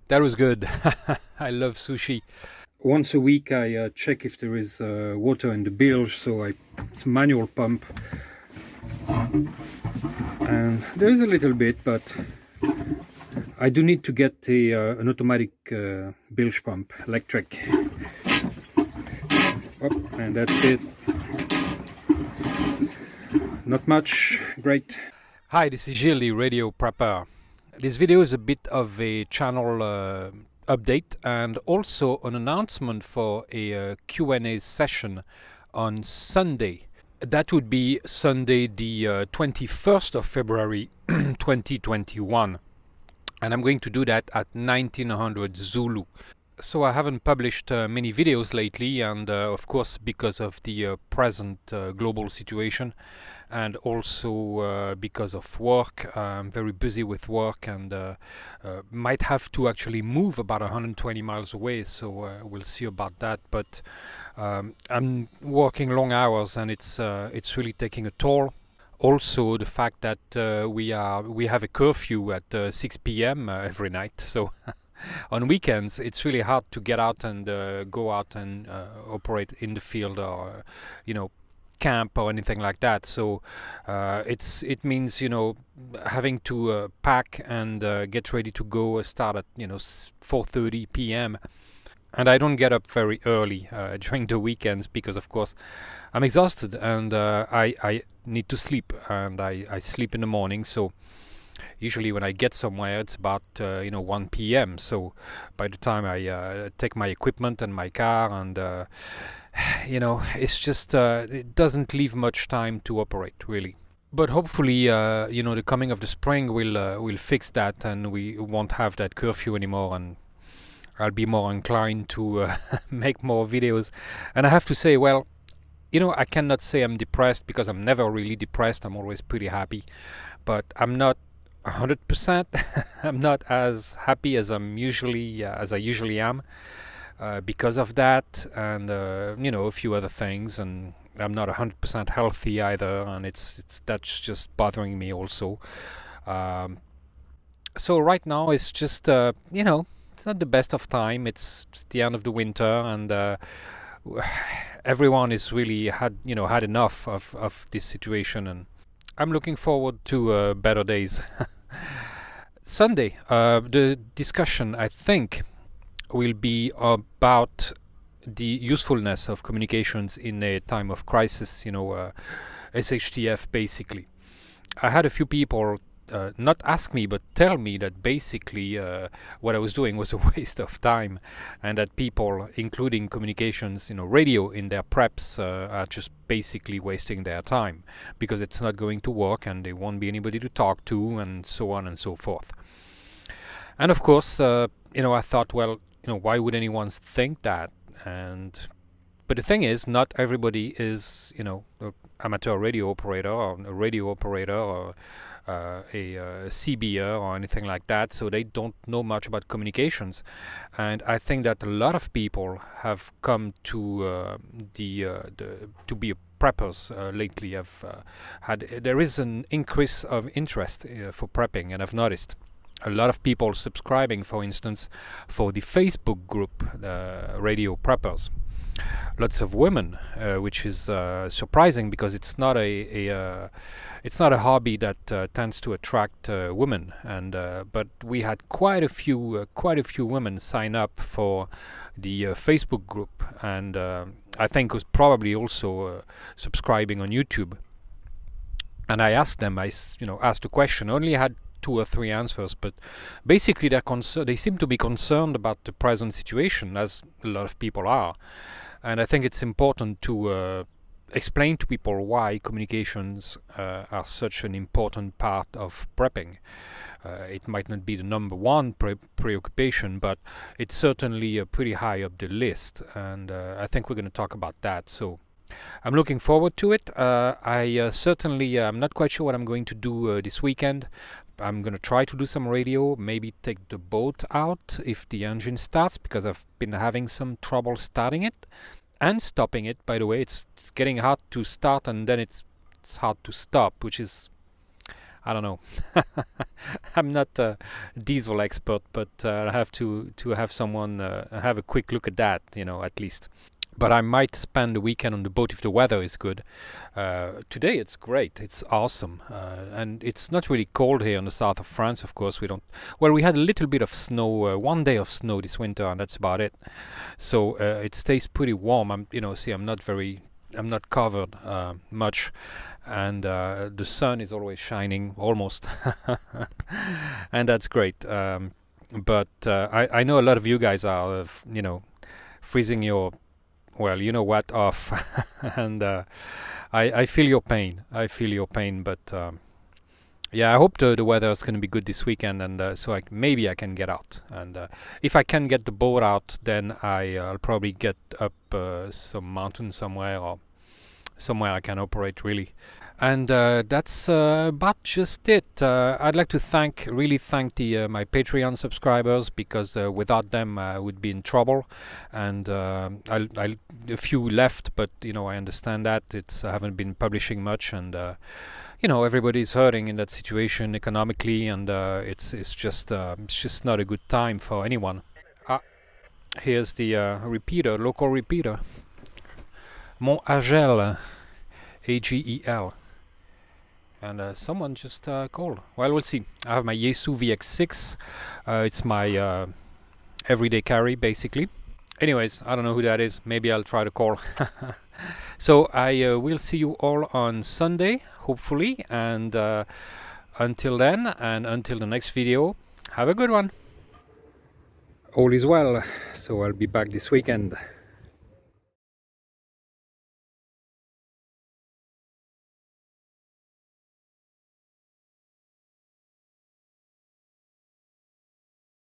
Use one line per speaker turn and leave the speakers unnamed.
That was good. I love sushi. Once a week I check if there is water in the bilge, so it's a manual pump. And there is a little bit, but I do need to get an automatic bilge pump, electric. Oh, and that's it. Not much. Great. Hi, this is Gilles, the radio prepper. This video is a bit of a channel update and also an announcement for a Q&A session on Sunday. That would be Sunday the 21st of February 2021. And I'm going to do that at 1900 Zulu. So I haven't published many videos lately, and of course because of the present global situation, and also because of work. I'm very busy with work and might have to actually move about 120 miles away, so we'll see about that. But I'm working long hours, and it's really taking a toll. Also, the fact that we have a curfew at 6 p.m. Every night, so on weekends it's really hard to get out and go out and operate in the field or camp or anything like that. So it means having to pack and get ready to go, start at 4:30 p.m. And I don't get up very early during the weekends because, of course, I'm exhausted and I need to sleep, and I sleep in the morning. So usually when I get somewhere, it's about 1 p.m. So by the time I take my equipment and my car, and it's just it doesn't leave much time to operate, really. But hopefully, the coming of the spring will fix that, and we won't have that curfew anymore, and I'll be more inclined to make more videos. And I have to say, well, I cannot say I'm depressed, because I'm never really depressed. I'm always pretty happy, but I'm not 100%. I'm not as happy as I usually am because of that, and a few other things. And I'm not 100% healthy either, and that's just bothering me also. So right now it's just it's not the best of time. It's the end of the winter, and everyone is really had enough of this situation, and I'm looking forward to better days. Sunday, the discussion, I think, will be about the usefulness of communications in a time of crisis, SHTF basically. I had a few people not ask me, but tell me that basically what I was doing was a waste of time, and that people, including communications, radio in their preps, are just basically wasting their time because it's not going to work and there won't be anybody to talk to, and so on and so forth. And of course, I thought, well, why would anyone think that? But the thing is, not everybody is, an amateur radio operator or a radio operator or a CBR or anything like that, so they don't know much about communications. And I think that a lot of people have come to to be preppers lately. There is an increase of interest for prepping, and I've noticed a lot of people subscribing, for instance, for the Facebook group, Radio Preppers. Lots of women, which is surprising because it's not a hobby that tends to attract women. And but we had quite a few women sign up for the Facebook group, and I think was probably also subscribing on YouTube. And I asked them, asked a question. Only had 2 or 3 answers, but basically they seem to be concerned about the present situation, as a lot of people are. And I think it's important to explain to people why communications are such an important part of prepping. It might not be the number one preoccupation, but it's certainly pretty high up the list, and I think we're going to talk about that. So I'm looking forward to it. I certainly I'm not quite sure what I'm going to do this weekend. I'm going to try to do some radio, maybe take the boat out if the engine starts, because I've been having some trouble starting it and stopping it. By the way, it's getting hard to start, and then it's hard to stop, which is, I don't know. I'm not a diesel expert, but I have to have someone have a quick look at that, at least. But I might spend the weekend on the boat if the weather is good. Today it's great. It's awesome. And it's not really cold here in the south of France, of course. We had a little bit of snow, 1 day of snow this winter, and that's about it. So it stays pretty warm. I'm not covered much, and the sun is always shining, almost. And that's great. But I know a lot of you guys are, freezing your you know what, off. And I feel your pain. But yeah, I hope the weather is going to be good this weekend, and so maybe I can get out. And if I can get the boat out, then I'll probably get up some mountain somewhere, or somewhere I can operate, really. And that's about just it. I'd like to really thank my Patreon subscribers, because without them I would be in trouble. And a few left, but I understand that I haven't been publishing much, and everybody's hurting in that situation economically, and it's just not a good time for anyone. Here's the local repeater, Mont Agel, AGEL. And someone just called. Well, we'll see. I have my Yaesu VX6. It's my everyday carry, basically. Anyways, I don't know who that is. Maybe I'll try to call. So I will see you all on Sunday, hopefully. And until then, and until the next video, have a good one. All is well. So I'll be back this weekend.